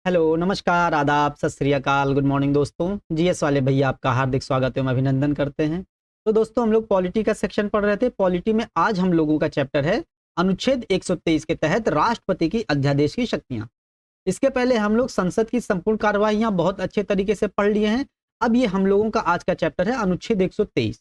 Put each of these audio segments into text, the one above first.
Hello, नमस्कार, आदाब, सत श्री अकाल, गुड मॉर्निंग दोस्तों। जीएस वाले भैया आपका हार्दिक स्वागत एवं अभिनंदन करते हैं। तो दोस्तों हम लोग पॉलिटी का सेक्शन पढ़ रहे थे। पॉलिटी में आज हम लोगों का चैप्टर है अनुच्छेद 123 के तहत राष्ट्रपति की अध्यादेश की शक्तियां। इसके पहले हम लोग संसद की संपूर्ण कार्यवाहियां बहुत अच्छे तरीके से पढ़ लिए हैं। अब ये हम लोगों का आज का चैप्टर है अनुच्छेद 123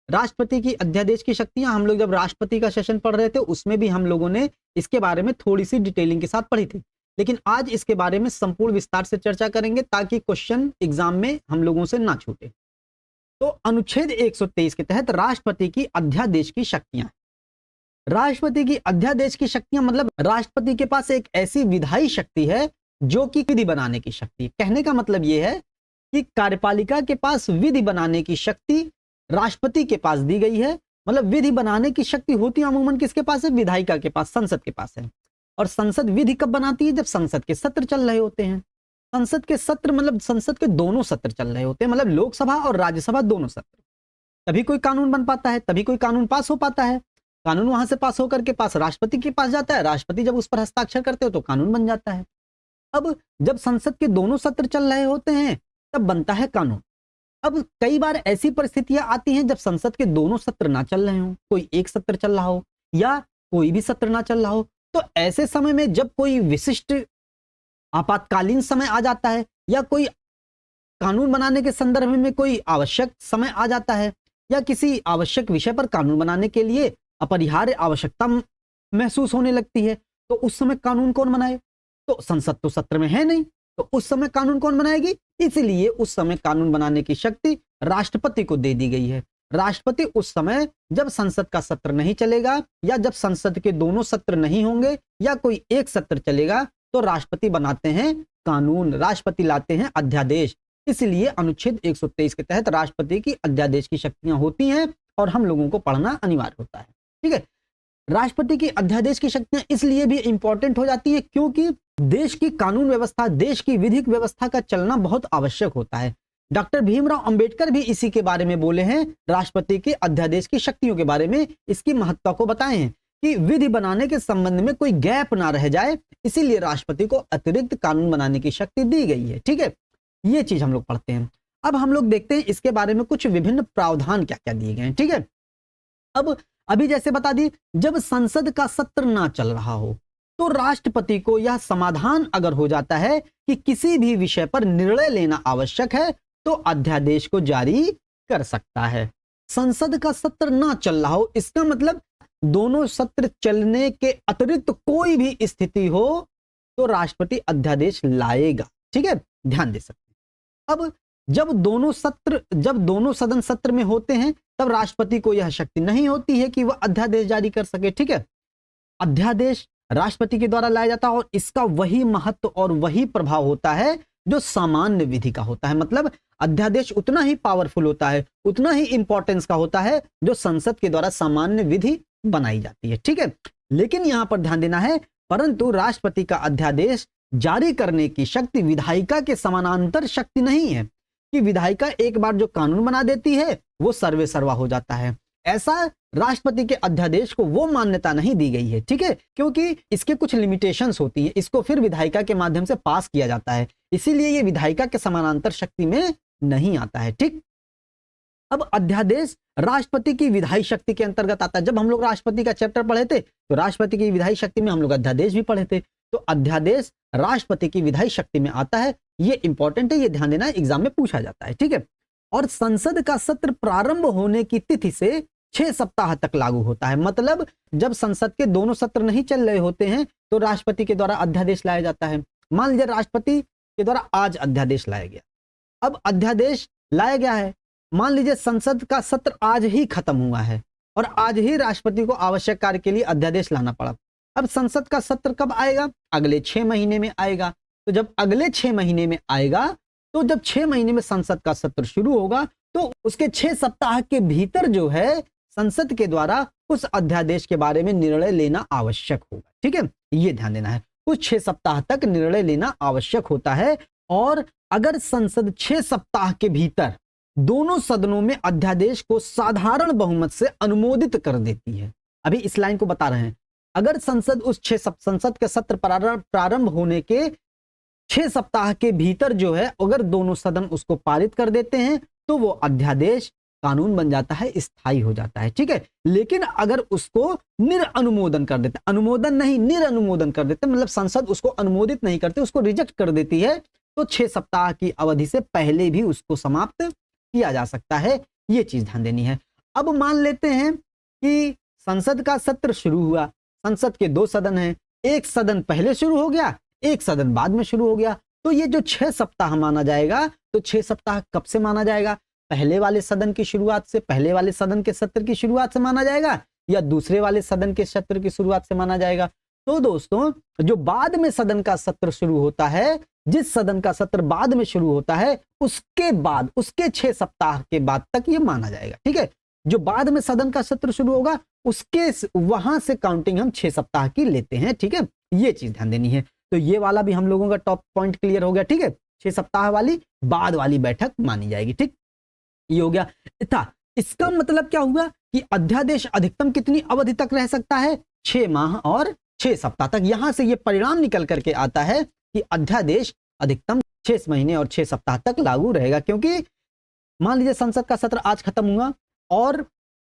राष्ट्रपति की अध्यादेश की शक्तियां। हम लोग जब राष्ट्रपति का सेशन पढ़ रहे थे उसमें भी हम लोगों ने इसके बारे में थोड़ी सी डिटेलिंग के साथ पढ़ी थी, लेकिन आज इसके बारे में संपूर्ण विस्तार से चर्चा करेंगे ताकि क्वेश्चन एग्जाम में हम लोगों से ना छूटे। तो अनुच्छेद 123 के तहत राष्ट्रपति की अध्यादेश की शक्तियां। राष्ट्रपति की अध्यादेश की शक्तियां मतलब राष्ट्रपति के पास एक ऐसी विधायी शक्ति है जो कि विधि बनाने की शक्ति। कहने का मतलब यह है कि कार्यपालिका के पास विधि बनाने की शक्ति राष्ट्रपति के पास दी गई है। मतलब विधि बनाने की शक्ति होती है अमूमन किसके पास है? विधायिका के पास, संसद के पास है। और संसद विधि कब बनाती है? जब संसद के सत्र चल रहे होते हैं। संसद के सत्र मतलब संसद के दोनों सत्र चल रहे होते हैं, मतलब लोकसभा और राज्यसभा दोनों सत्र। तभी कोई कानून बन पाता है, तभी कोई कानून पास हो पाता है। कानून वहां से पास होकर के पास राष्ट्रपति के पास जाता है, राष्ट्रपति जब उस पर हस्ताक्षर करते हो तो कानून बन जाता है। अब जब संसद के दोनों सत्र चल रहे होते हैं तब बनता है कानून। अब कई बार ऐसी परिस्थितियां आती हैं जब संसद के दोनों सत्र ना चल रहे हो, कोई एक सत्र चल रहा हो या कोई भी सत्र ना चल रहा हो। तो ऐसे समय में जब कोई विशिष्ट आपातकालीन समय आ जाता है या कोई कानून बनाने के संदर्भ में कोई आवश्यक समय आ जाता है या किसी आवश्यक विषय पर कानून बनाने के लिए अपरिहार्य आवश्यकता महसूस होने लगती है, तो उस समय कानून कौन बनाए? तो संसद तो सत्र में है नहीं, तो उस समय कानून कौन बनाएगी? इसलिए उस समय कानून बनाने की शक्ति राष्ट्रपति को दे दी गई है। राष्ट्रपति उस समय जब संसद का सत्र नहीं चलेगा या जब संसद के दोनों सत्र नहीं होंगे या कोई एक सत्र चलेगा तो राष्ट्रपति बनाते हैं कानून, राष्ट्रपति लाते हैं अध्यादेश। इसलिए अनुच्छेद 123 के तहत राष्ट्रपति की अध्यादेश की शक्तियां होती हैं और हम लोगों को पढ़ना अनिवार्य होता है। ठीक है, राष्ट्रपति की अध्यादेश की शक्तियां इसलिए भी इंपॉर्टेंट हो जाती है क्योंकि देश की कानून व्यवस्था, देश की विधिक व्यवस्था का चलना बहुत आवश्यक होता है। डॉक्टर भीमराव अंबेडकर भी इसी के बारे में बोले हैं, राष्ट्रपति के अध्यादेश की शक्तियों के बारे में इसकी महत्ता को बताए हैं कि विधि बनाने के संबंध में कोई गैप ना रह जाए, इसीलिए राष्ट्रपति को अतिरिक्त कानून बनाने की शक्ति दी गई है। ठीक है, ये चीज हम लोग पढ़ते हैं। अब हम लोग देखते हैं इसके बारे में कुछ विभिन्न प्रावधान क्या क्या दिए गए हैं। ठीक है, अब अभी जैसे बता दी, जब संसद का सत्र ना चल रहा हो तो राष्ट्रपति को यह समाधान अगर हो जाता है कि किसी भी विषय पर निर्णय लेना आवश्यक है तो अध्यादेश को जारी कर सकता है। संसद का सत्र ना चल रहा हो इसका मतलब दोनों सत्र चलने के अतिरिक्त कोई भी स्थिति हो तो राष्ट्रपति अध्यादेश लाएगा। ठीक है, ध्यान दे सकते हैं। अब जब दोनों सदन सत्र में होते हैं तब राष्ट्रपति को यह शक्ति नहीं होती है कि वह अध्यादेश जारी कर सके। ठीक है, अध्यादेश राष्ट्रपति के द्वारा लाया जाता है और इसका वही महत्व और वही प्रभाव होता है जो सामान्य विधि का होता है। मतलब अध्यादेश उतना ही पावरफुल होता है, उतना ही इंपॉर्टेंस का होता है जो संसद के द्वारा सामान्य विधि बनाई जाती है। ठीक है, लेकिन यहां पर ध्यान देना है, परंतु राष्ट्रपति का अध्यादेश जारी करने की शक्ति विधायिका के समानांतर शक्ति नहीं है कि विधायिका एक बार जो कानून बना देती है वो सर्वे सर्वा हो जाता है। ऐसा राष्ट्रपति के अध्यादेश को वो मान्यता नहीं दी गई है। ठीक है, क्योंकि इसके कुछ लिमिटेशंस होती हैं, इसको फिर विधायिका के माध्यम से पास किया जाता है, इसीलिए ये विधायिका के समानांतर शक्ति में नहीं आता है। ठीक, अब अध्यादेश राष्ट्रपति की विधायी शक्ति के अंतर्गत आता है। जब हम लोग राष्ट्रपति का चैप्टर पढ़े थे तो राष्ट्रपति की विधायी शक्ति में हम लोग अध्यादेश भी पढ़े थे, तो अध्यादेश राष्ट्रपति की विधायी शक्ति में आता है। ये इंपॉर्टेंट है, ये ध्यान देना, एग्जाम में पूछा जाता है। ठीक है, और संसद का सत्र प्रारंभ होने की तिथि से 6 सप्ताह तक लागू होता है। मतलब जब संसद के दोनों सत्र नहीं चल रहे होते हैं तो राष्ट्रपति के द्वारा अध्यादेश लाया जाता है। मान लीजिए राष्ट्रपति के द्वारा आज अध्यादेश लाया गया, अब अध्यादेश लाया गया है, मान लीजिए संसद का सत्र आज ही खत्म हुआ है और आज ही राष्ट्रपति को आवश्यक कार्य के लिए अध्यादेश लाना पड़ा। अब संसद का सत्र कब आएगा? अगले 6 महीने में आएगा। तो जब अगले 6 महीने में आएगा तो जब 6 महीने में संसद का सत्र शुरू होगा तो उसके 6 सप्ताह के भीतर जो है संसद के द्वारा उस अध्यादेश के बारे में निर्णय लेना आवश्यक होगा। ठीक है, ये ध्यान देना है, कुछ 6 सप्ताह तक निर्णय लेना आवश्यक होता है। और अगर संसद 6 सप्ताह के भीतर दोनों सदनों में अध्यादेश को साधारण बहुमत से अनुमोदित कर देती है, अभी इस लाइन को बता रहे हैं, अगर संसद के सत्र प्रारंभ होने के 6 सप्ताह के भीतर जो है अगर दोनों सदन उसको पारित कर देते हैं तो वो अध्यादेश कानून बन जाता है, स्थायी हो जाता है। ठीक है, लेकिन अगर उसको निरअनुमोदन कर देते, अनुमोदन नहीं निरअनुमोदन कर देते, मतलब संसद उसको अनुमोदित नहीं करते, उसको रिजेक्ट कर देती है, तो 6 सप्ताह की अवधि से पहले भी उसको समाप्त किया जा सकता है। ये चीज ध्यान देनी है। अब मान लेते हैं कि संसद का सत्र शुरू हुआ, संसद के 2 सदन हैं, एक सदन पहले शुरू हो गया, एक सदन बाद में शुरू हो गया, तो ये जो 6 सप्ताह माना जाएगा, तो 6 सप्ताह कब से माना जाएगा? पहले वाले सदन की शुरुआत से, पहले वाले सदन के सत्र की शुरुआत से माना जाएगा, या दूसरे वाले सदन के सत्र की शुरुआत से माना जाएगा? तो दोस्तों, जो बाद में सदन का सत्र शुरू होता है, जिस सदन का सत्र बाद में शुरू होता है, उसके बाद, उसके 6 सप्ताह के बाद तक ये माना जाएगा। ठीक है, जो बाद में सदन का सत्र शुरू होगा उसके वहां से काउंटिंग हम 6 सप्ताह की लेते हैं। ठीक है, ये चीज ध्यान देनी है। तो ये वाला भी हम लोगों का टॉप पॉइंट क्लियर हो गया। ठीक है, 6 सप्ताह वाली बाद वाली बैठक मानी जाएगी। ठीक, ये हो गया था। इसका मतलब क्या हुआ कि अध्यादेश अधिकतम कितनी अवधि तक रह सकता है? 6 माह और 6 सप्ताह तक। यहां से ये परिणाम निकल करके आता है कि अध्यादेश अधिकतम 6 महीने और 6 सप्ताह तक लागू रहेगा, क्योंकि मान लीजिए संसद का सत्र आज खत्म हुआ और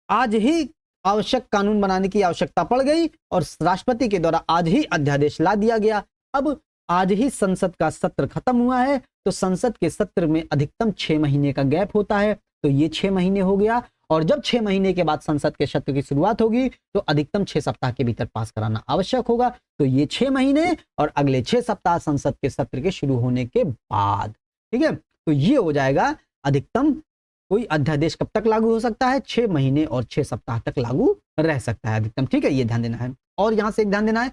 आज ही आवश्यक कानून बनाने की आवश्यकता पड़ गई और राष्ट्रपति के द्वारा आज ही अध्यादेश ला दिया गया। अब आज ही संसद का सत्र खत्म हुआ है, तो संसद के सत्र में अधिकतम 6 महीने का गैप होता है, तो ये 6 महीने हो गया। और जब 6 महीने के बाद संसद के सत्र की शुरुआत होगी तो अधिकतम 6 सप्ताह के भीतर पास कराना आवश्यक होगा। तो ये 6 महीने और अगले 6 सप्ताह संसद के सत्र के शुरू होने के बाद। ठीक है, तो ये हो जाएगा अधिकतम कोई अध्यादेश कब तक लागू हो सकता है? 6 महीने और 6 सप्ताह तक लागू रह सकता है अधिकतम। ठीक है, ये ध्यान देना है। और यहां से एक ध्यान देना है,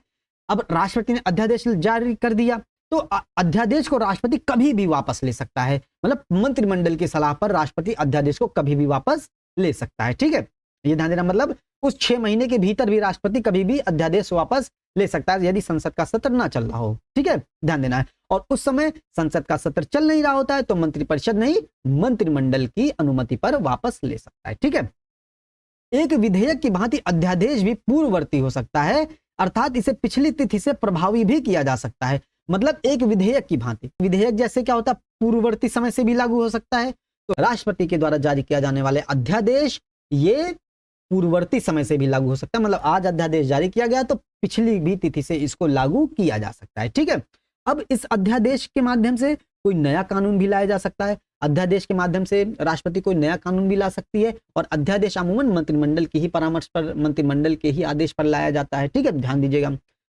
अब राष्ट्रपति ने अध्यादेश जारी कर दिया, तो अध्यादेश को राष्ट्रपति कभी भी वापस ले सकता है, मतलब मंत्रिमंडल की सलाह पर राष्ट्रपति अध्यादेश को कभी भी वापस ले सकता है। ठीक है, ये ध्यान देना, मतलब उस 6 महीने के भीतर भी राष्ट्रपति कभी भी अध्यादेश वापस ले सकता है यदि संसद का सत्र ना चल रहा हो। ठीक है, ध्यान देना है। और उस समय संसद का सत्र चल नहीं रहा होता है तो मंत्रिपरिषद नहीं, मंत्रिमंडल की अनुमति पर वापस ले सकता है। ठीक है, एक विधेयक की भांति अध्यादेश भी पूर्ववर्ती हो सकता है, अर्थात इसे पिछली तिथि से प्रभावी भी किया जा सकता है। मतलब एक विधेयक की भांति, विधेयक जैसे क्या होता है, पूर्ववर्ती समय से भी लागू हो सकता है। तो राष्ट्रपति के द्वारा जारी किया जाने वाले अध्यादेश ये पूर्ववर्ती समय से भी लागू हो सकता है, मतलब आज अध्यादेश जारी किया गया तो पिछली भी तिथि से इसको लागू किया जा सकता है। ठीक है, अब इस अध्यादेश के माध्यम से कोई नया कानून भी लाया जा सकता है, अध्यादेश के माध्यम से राष्ट्रपति कोई नया कानून भी ला सकती है, और अध्यादेश अमूमन मंत्रिमंडल की ही परामर्श पर, मंत्रिमंडल के ही आदेश पर लाया जाता है। ठीक है, ध्यान दीजिएगा।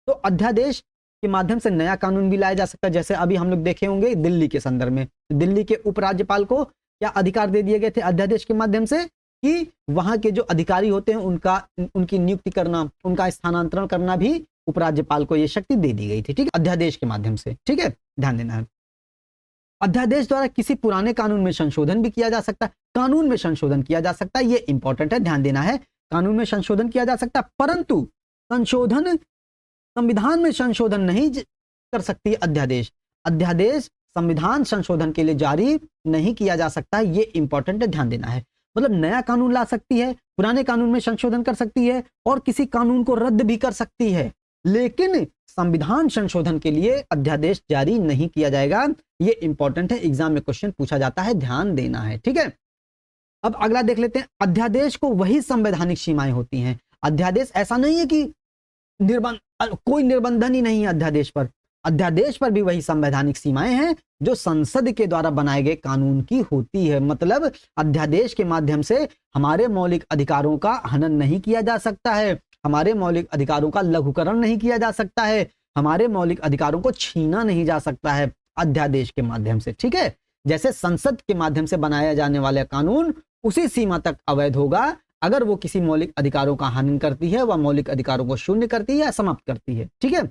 तो अध्यादेश के माध्यम से नया कानून भी लाया जा सकता है, जैसे अभी हम लोग देखे होंगे दिल्ली के संदर्भ में, दिल्ली के उपराज्यपाल को क्या अधिकार दे दिए गए थे अध्यादेश के माध्यम से कि वहां के जो अधिकारी होते हैं उनकी नियुक्ति करना, उनका स्थानांतरण करना भी उपराज्यपाल को यह शक्ति दे दी गई थी। ठीक है, अध्यादेश के माध्यम से। ठीक है, ध्यान देना है। अध्यादेश द्वारा किसी पुराने कानून में संशोधन भी किया जा सकता है, कानून में संशोधन किया जा सकता है, ये इंपॉर्टेंट है, ध्यान देना है। कानून में संशोधन किया जा सकता है, परंतु संशोधन, संविधान में संशोधन नहीं कर सकती अध्यादेश। अध्यादेश संविधान संशोधन के लिए जारी नहीं किया जा सकता है, ये इंपॉर्टेंट है, ध्यान देना है। मतलब नया कानून ला सकती है, पुराने कानून में संशोधन कर सकती है और किसी कानून को रद्द भी कर सकती है, लेकिन संविधान संशोधन के लिए अध्यादेश जारी नहीं किया जाएगा। ये इंपॉर्टेंट है, एग्जाम में क्वेश्चन पूछा जाता है, ध्यान देना है। ठीक है, अब अगला देख लेते हैं। अध्यादेश को वही संवैधानिक सीमाएं होती हैं। अध्यादेश ऐसा नहीं है कि कोई निर्बंधन ही नहीं है अध्यादेश पर, अध्यादेश पर भी वही संवैधानिक सीमाएं हैं जो संसद के द्वारा बनाए गए कानून की होती है। मतलब अध्यादेश के माध्यम से हमारे मौलिक अधिकारों का हनन नहीं किया जा सकता है, हमारे मौलिक अधिकारों का लघुकरण नहीं किया जा सकता है, हमारे मौलिक अधिकारों को छीना नहीं जा सकता है अध्यादेश के माध्यम से। ठीक है, जैसे संसद के माध्यम से बनाया जाने वाला कानून उसी सीमा तक अवैध होगा अगर वो किसी मौलिक अधिकारों का हनन करती है, वह मौलिक अधिकारों को शून्य करती है या समाप्त करती है। ठीक है,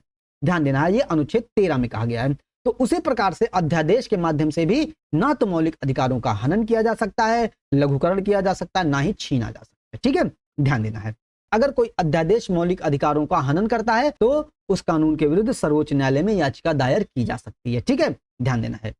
ध्यान देना है, ये अनुच्छेद 13 में कहा गया है। तो उसी प्रकार से अध्यादेश के माध्यम से भी ना तो मौलिक अधिकारों का हनन किया जा सकता है, लघुकरण किया जा सकता है, ना ही छीना जा सकता है। ठीक है, ध्यान देना है। अगर कोई अध्यादेश मौलिक अधिकारों का हनन करता है तो उस कानून के विरुद्ध सर्वोच्च न्यायालय में याचिका दायर की जा सकती है। ठीक है, ध्यान देना है।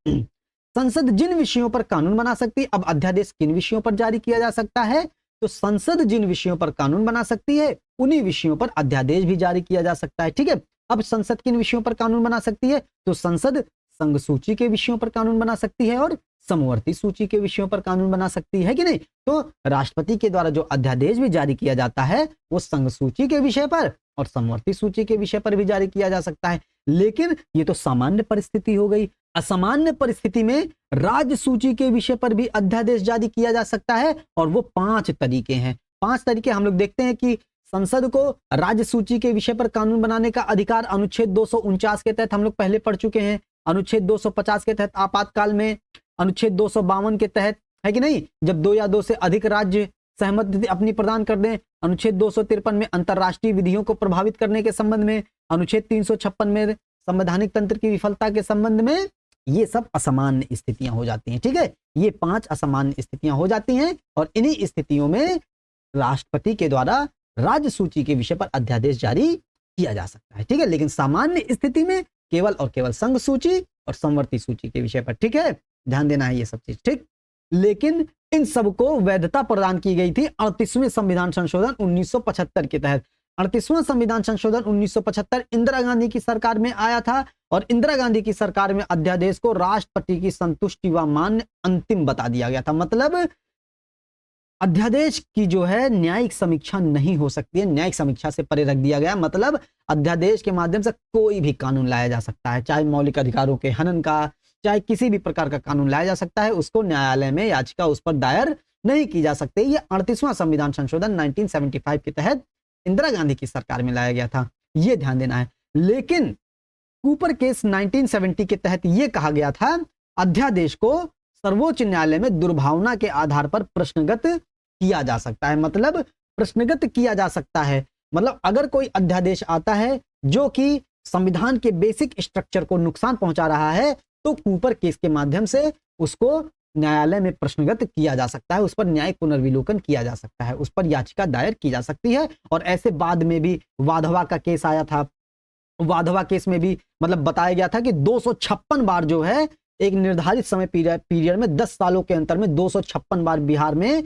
संसद जिन विषयों पर कानून बना सकती है, अब अध्यादेश किन विषयों पर जारी किया जा सकता है, तो संसद जिन विषयों पर कानून बना सकती है उन्हीं विषयों पर अध्यादेश भी जारी किया जा सकता है। ठीक है, अब संसद किन विषयों पर कानून बना सकती है, तो संसद संघ सूची के विषयों पर कानून बना सकती है और समवर्ती सूची के विषयों पर कानून बना सकती है कि नहीं। तो राष्ट्रपति के द्वारा जो अध्यादेश भी जारी किया जाता है वो संघ सूची के विषय पर और समवर्ती सूची के विषय पर भी जारी किया जा सकता है। लेकिन ये तो सामान्य परिस्थिति हो गई। असामान्य परिस्थिति में राज्य सूची के विषय पर भी अध्यादेश जारी किया जा सकता है और वो 5 तरीके हैं। 5 तरीके हम लोग देखते हैं कि संसद को राज्य सूची के विषय पर कानून बनाने का अधिकार अनुच्छेद 249 के तहत हम लोग पहले पढ़ चुके हैं, अनुच्छेद 250 के तहत आपातकाल में, अनुच्छेद 252 के तहत, है कि नहीं, जब 2 या 2 से अधिक राज्य सहमति अपनी प्रदान कर दें, अनुच्छेद 253 में अंतरराष्ट्रीय विधियों को प्रभावित करने के संबंध में, अनुच्छेद 356 में संवैधानिक तंत्र की विफलता के संबंध में। ये सब असामान्य स्थितियां हो जाती हैं। ठीक है, ये 5 असामान्य स्थितियां हो जाती हैं और इन्हीं स्थितियों में राष्ट्रपति के द्वारा राज्य सूची के विषय पर अध्यादेश जारी किया जा सकता है। ठीक है, लेकिन सामान्य स्थिति में केवल और केवल संघ सूची और समवर्ती सूची के विषय पर। ठीक है, ध्यान देना है ये सब चीज। ठीक, लेकिन इन सबको वैधता प्रदान की गई थी 38वें संविधान संशोधन 1975 के तहत। 38वां संविधान संशोधन 1975 इंदिरा गांधी की सरकार में आया था और इंदिरा गांधी की सरकार में अध्यादेश को राष्ट्रपति की संतुष्टि व मान्य अंतिम बता दिया गया था। मतलब अध्यादेश की जो है न्यायिक समीक्षा नहीं हो सकती है, न्यायिक समीक्षा से परे रख दिया गया। मतलब अध्यादेश के माध्यम से कोई भी कानून लाया जा सकता है, चाहे मौलिक अधिकारों के हनन का, चाहे किसी भी प्रकार का कानून लाया जा सकता है, उसको न्यायालय में याचिका उस पर दायर नहीं की जा सकती। ये 38वां संविधान संशोधन 1975 के तहत इंदिरा गांधी की सरकार में लाया गया था, ये ध्यान देना है। लेकिन कूपर केस 1970 के तहत यह कहा गया था अध्यादेश को सर्वोच्च न्यायालय में दुर्भावना के आधार पर प्रश्नगत किया जा सकता है। मतलब प्रश्नगत किया जा सकता है, मतलब अगर कोई अध्यादेश आता है जो कि संविधान के बेसिक स्ट्रक्चर को नुकसान पहुंचा रहा है तो कूपर केस के माध्यम से उसको न्यायालय में प्रश्नगत किया जा सकता है, उस पर न्यायिक पुनर्विलोकन किया जा सकता है, उस पर याचिका दायर की जा सकती है। और ऐसे बाद में भी वाधवा का केस आया था, वाधवा केस में भी मतलब बताया गया था कि 256 बार जो है एक निर्धारित समय पीरियड में 10 सालों के अंतर में 256 बार बिहार में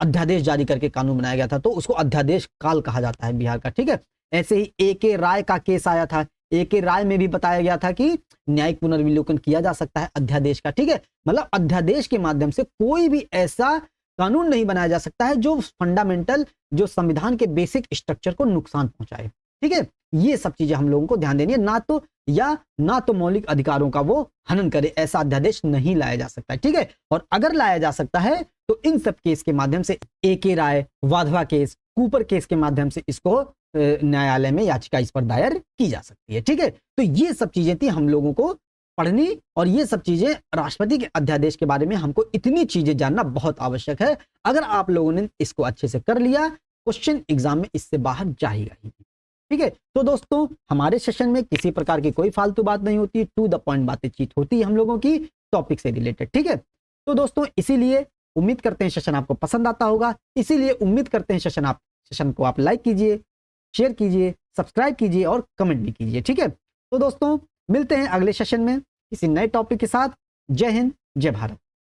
अध्यादेश जारी करके कानून बनाया गया था, तो उसको अध्यादेश काल कहा जाता है बिहार का। ठीक है, ऐसे ही ए.के. राय का केस आया था, ए.के. राय में भी बताया गया था कि न्यायिक पुनर्विलोकन किया जा सकता है अध्यादेश का। ठीक है, मतलब अध्यादेश के माध्यम से कोई भी ऐसा कानून नहीं बनाया जा सकता है जो फंडामेंटल, जो संविधान के बेसिक स्ट्रक्चर को नुकसान पहुंचाए। ठीक है, ये सब चीजें हम लोगों को ध्यान देनी है। ना तो मौलिक अधिकारों का वो हनन करे, ऐसा अध्यादेश नहीं लाया जा सकता है। ठीक है, और अगर लाया जा सकता है तो इन सब केस के माध्यम से, ए.के. राय, वाधवा केस, कूपर केस के माध्यम से इसको न्यायालय में याचिका इस पर दायर की जा सकती है। ठीक है, तो ये सब चीजें थी हम लोगों को पढ़नी, और ये सब चीजें राष्ट्रपति के अध्यादेश के बारे में हमको इतनी चीजें जानना बहुत आवश्यक है। अगर आप लोगों ने इसको अच्छे से कर लिया, क्वेश्चन एग्जाम में इससे बाहर जाएगा ही। ठीक है, तो दोस्तों हमारे सेशन में किसी प्रकार की कोई फालतू बात नहीं होती, टू द पॉइंट बातचीत होती है हम लोगों की टॉपिक से रिलेटेड। ठीक है, तो दोस्तों इसीलिए उम्मीद करते हैं सेशन आपको पसंद आता होगा, इसीलिए उम्मीद करते हैं सेशन को आप लाइक कीजिए, शेयर कीजिए, सब्सक्राइब कीजिए और कमेंट भी कीजिए। ठीक है, तो दोस्तों मिलते हैं अगले सेशन में किसी नए टॉपिक के साथ। जय हिंद, जय भारत।